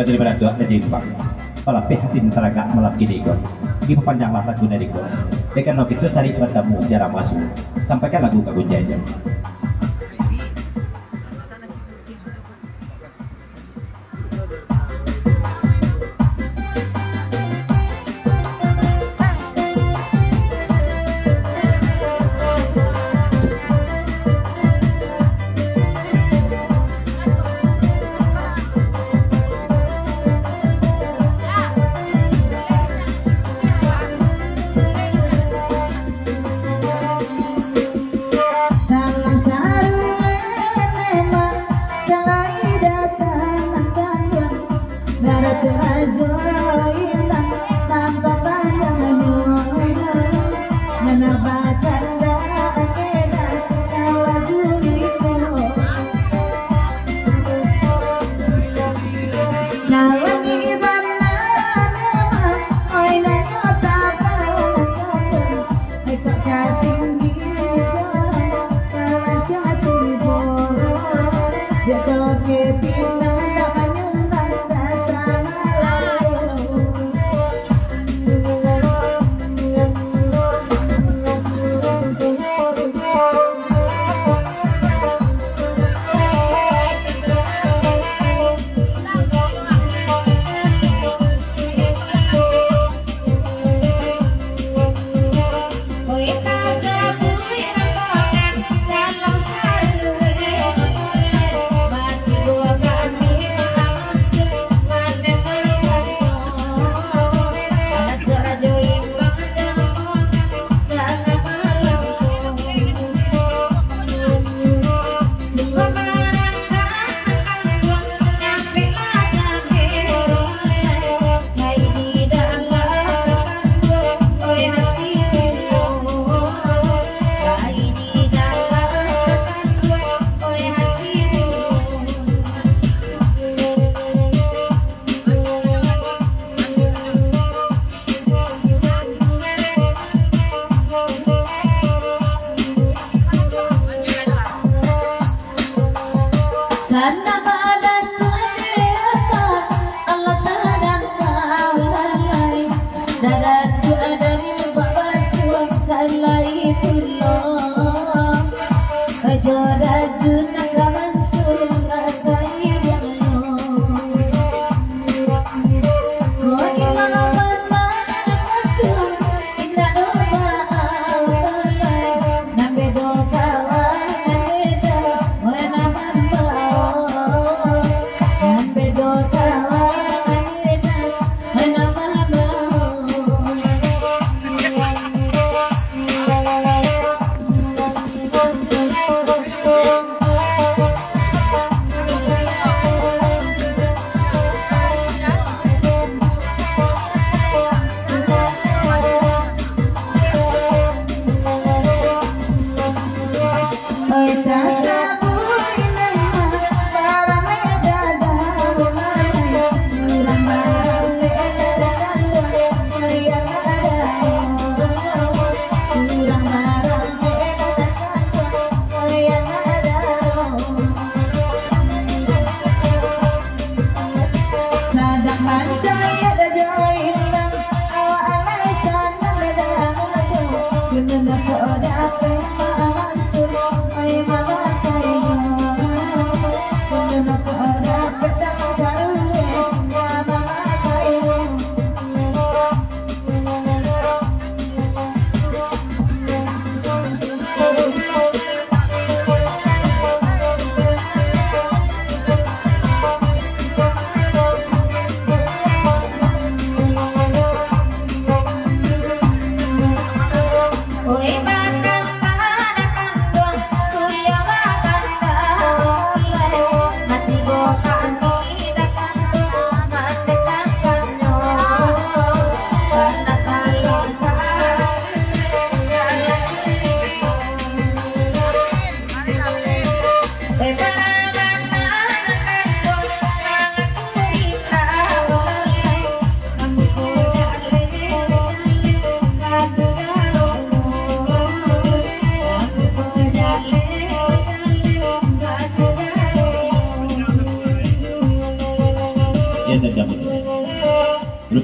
daripada doa jimbang palapih tin taraga malap kidiko diperpanjanglah lagu nariko dekan itu sari bertemu jarang masuk sampaikan lagu kagunjanya.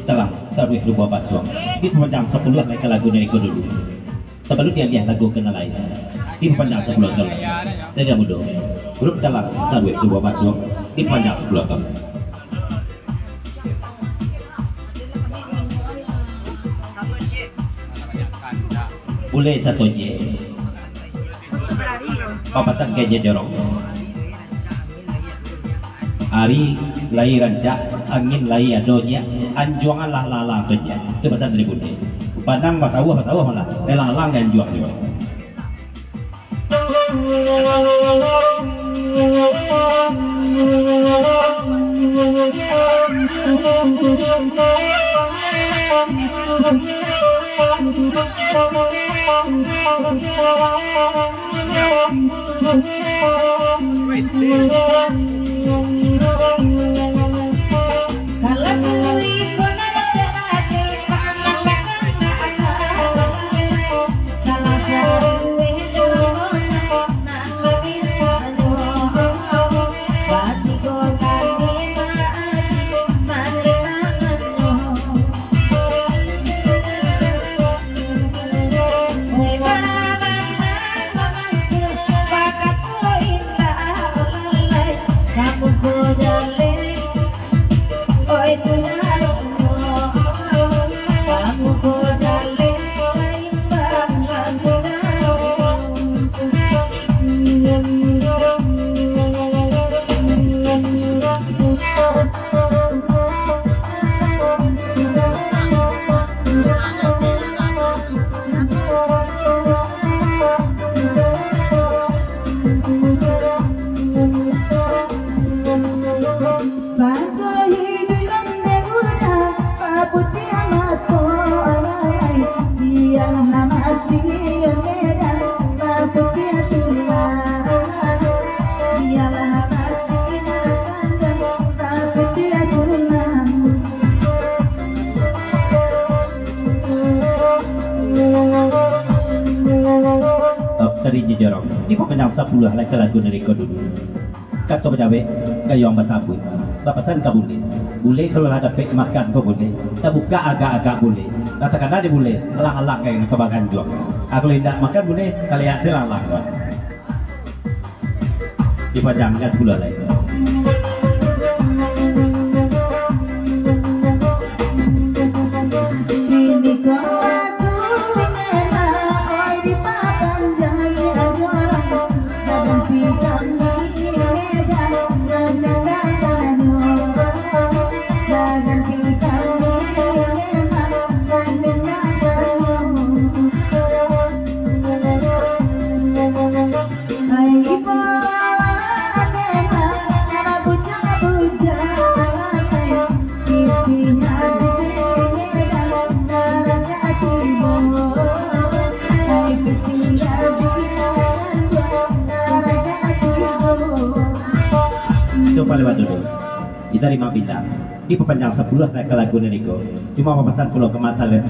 telah sarwih rubah basuang di panjang 10 naik lagu dari dulu sebelum dia lihat lagu kenal lain di panjang 10 tahun tidak mudah grup telah sarwih rubah basuang di panjang 10 tahun boleh satu J papasan keje jorong hari lai rancak angin lai adonya anjuangan lah lalang kerja itu bahasa dari budi padang pasawah malah lalang dan juang juga jorong di panjang 10 lagi lagu dari dulu kata pejawe gayung basabun bapasan ka boleh kalau ada pek makan kau boleh kita buka agak-agak boleh kata-kata dia boleh alang-alang kayak kebagan juang aku tidak makan boleh kali hasil alang di panjangnya 10 lagi kita 5 bintang di pepanjang 10 naik ke lagu Neniko cuma pesan pulau kemasan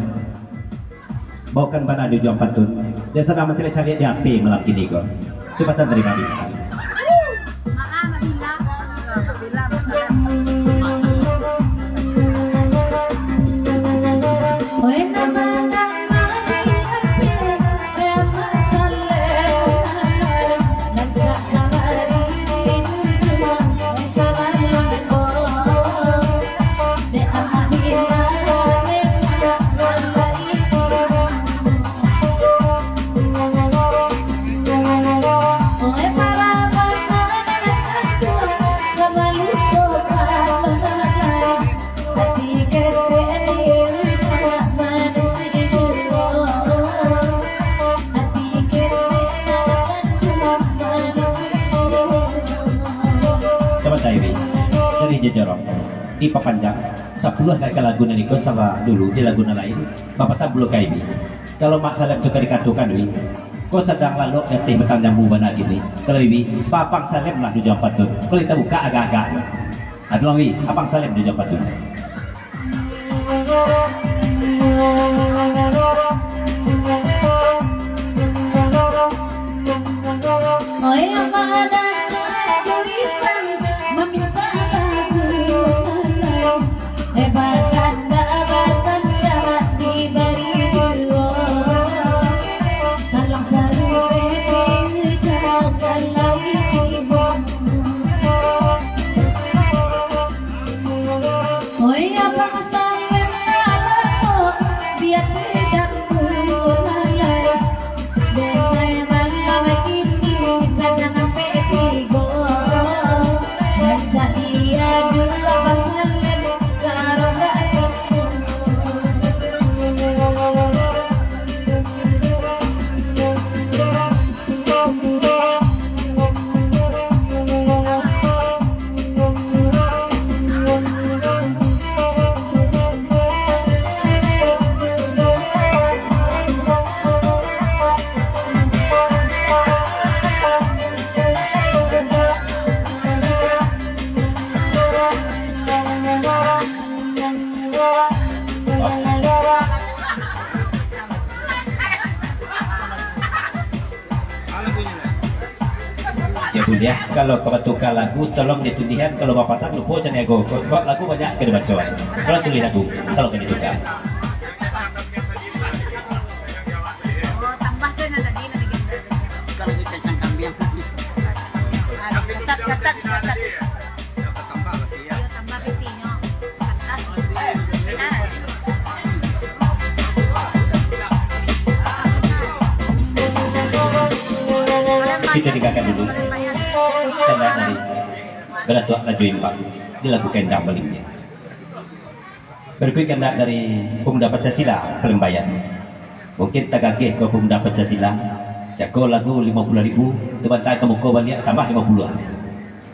bawakan pada di juang pantun dan sedang mencari-cari di HP malam ini kok itu pesan dari 5 bintang Sama ini dari Jejorong di Papanjang 10 kali lagu niko sama dulu di lagu lain Bapak Sablo ini kalau Mak Salem juga dikatukan wi kau sedang lalu nanti betang nyambu mana gini kalau ini Papang Salem lah di jam patut kalau kita buka agak-agak aduh wi Papang Salem di jam patut oh ya pada curipan meminta aku hebatkan babatan darat diberi dua kalang saru beti kalau ibu oh ya bangsa memang biar tercampur lalai dengan malam ini sedang petigo dan saya juga pasangan karo gak ya bun ya kalau kebetulan lagu tolong ditundihan kalau Bapak Sam lupa jangan ego sebab lagu banyak ke dibacakan kalau tulis lagu kalau ke ditukar Oh, tambah sana tadi nanti kita. Kalau itu cacang kambing. Catat. Yo tambah pipinyo. Catat. kita dikatakan dulu tanda dari beratua lajuin Pak di lagu kendang balingnya berikut kendak dari pemuda Pancasila Pelembayan mungkin tagagih ke pemuda Pancasila jago lagu 50.000 terbantah ke muka balik tambah 50-an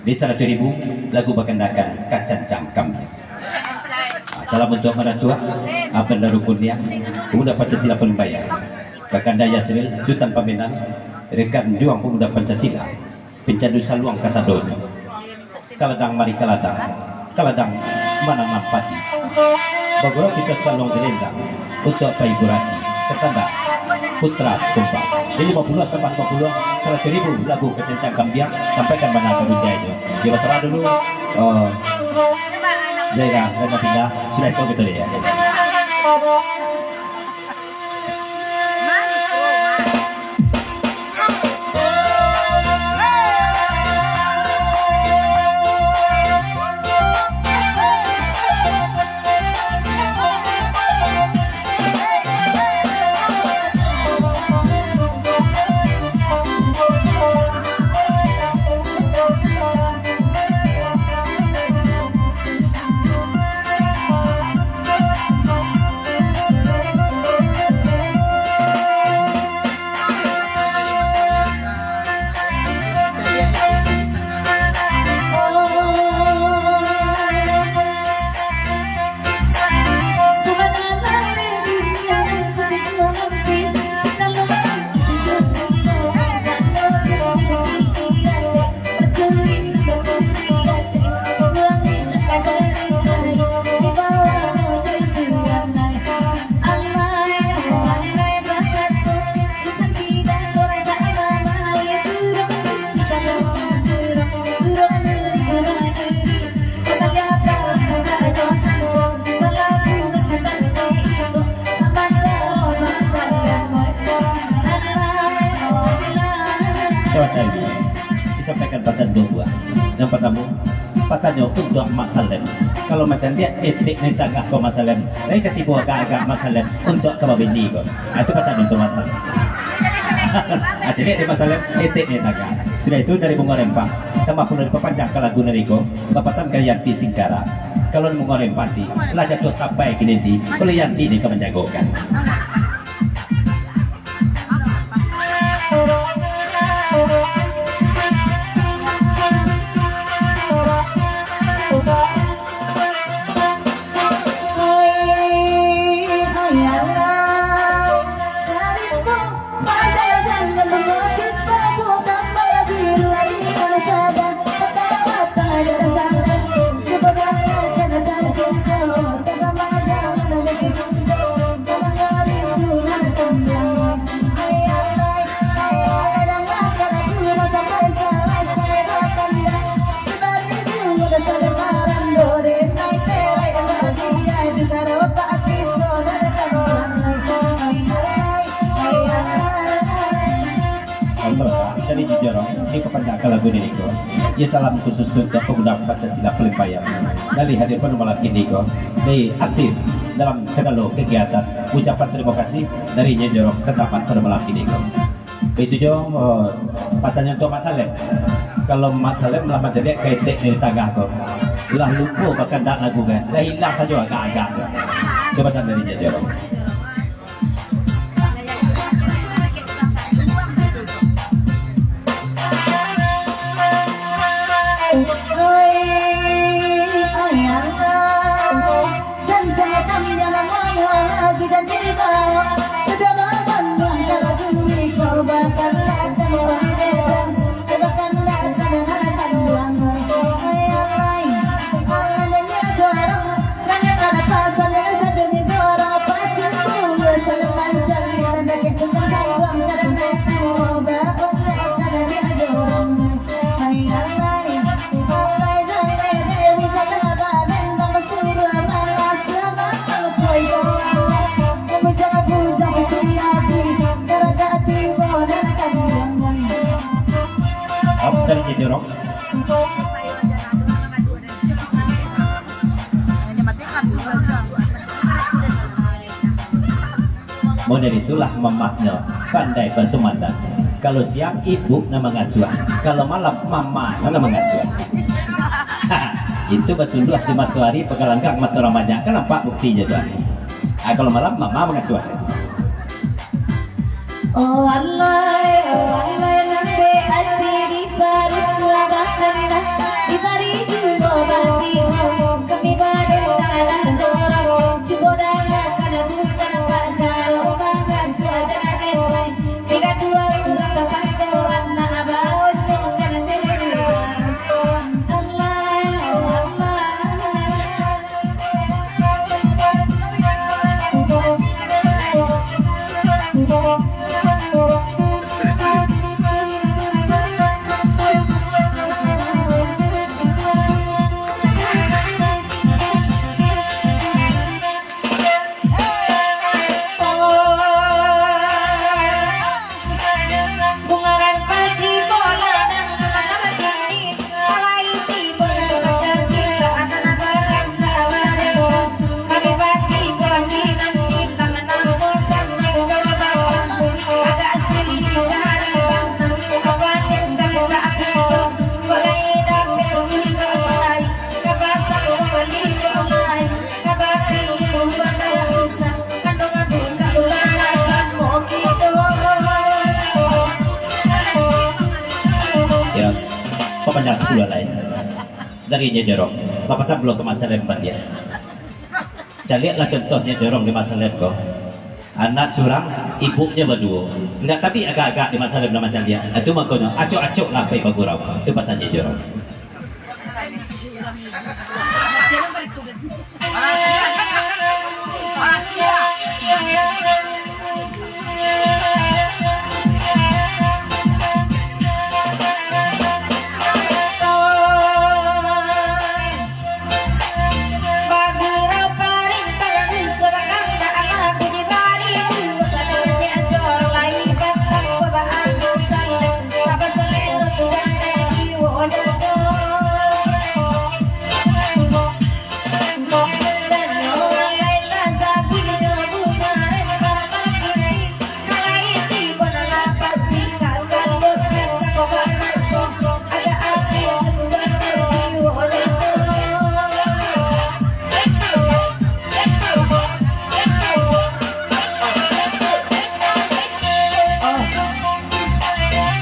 di 100.000 lagu berkendakan kacan cangkam salam untuk meratua apa darukunnya pemuda Pancasila Pelembayan Kakanda Yasril Sultan Pamenang rekan juang pemuda Pancasila pencandu saluang kasadon kaladang mari kaladang mana mampati bagora kita saluang direndang untuk apa ibu rati ketanda putra sekumpa jadi 50 tambah 50 100.000 lagu kecancang kambiang sampaikan mana ke Bunjaya di masalah dulu Zaira dan pindah sudah itu betul ya disampaikan pasal 2 buah. Yang pertama pasalnya untuk Mak Salem. Kalau macam dia etik ni tagak ko Mak Salem. Lain ketiba agak-agak Mak Salem untuk kababindi ko. Itu pasal untuk Mak Salem. Jadi di Mak Salem etik ni tagak. Sudah itu dari bunga rempah. Tambah pun dari pepanjang ke lagu nariko. Bapasan ke Yanti Singkara. Kalau bunga rempati, lah jatuh sampai kini di. Oleh Yanti ni kemenjagokan. jorong ini kepanjangkan lagu ini ko. Ya salam khusus untuk pengguna Pancasila Pelimpayang dari hadir penumpang niko di aktif dalam segala kegiatan. Ucapan terima kasih dari Jorong ke tempat penumpang niko. Itu jo pasalnya untuk Mas Salem. Kalau Mas Salem melamar jadi ketek dari tangga ko. Lah lupa bahkan tak lagu kan. Lah hilang saja agak-agak. Coba dari Jorong. Dari Jorong. Model itulah memaknya pandai bersumanda. Kalau siang ibu nama ngasuh, kalau malam mama nama ngasuh. Itu bersuluh di matahari pegalanggang mata ramanya. Kenapa buktinya tuh? Kalau malam mama mengasuh. Oh Allah nanti hati di baris wabahkan di bari jumbo bati kami badai tanah zorong jumbo dana kana bukan pantaro bangga suadana temai tiga dua kurang kepaksa warna abawon kana temai Penyakit pula lain dari Jorong. Papasan belum ke masa lembat ya. Saya lihatlah contohnya Jorong di masa lembat. Anak surang, ibunya berdua. Enggak, tapi agak-agak di masa lembat macam dia. Itu makanya acok-acok lah pe bagurau. Itu pasalnya Jorong.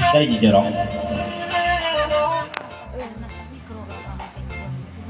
Dari Jorong.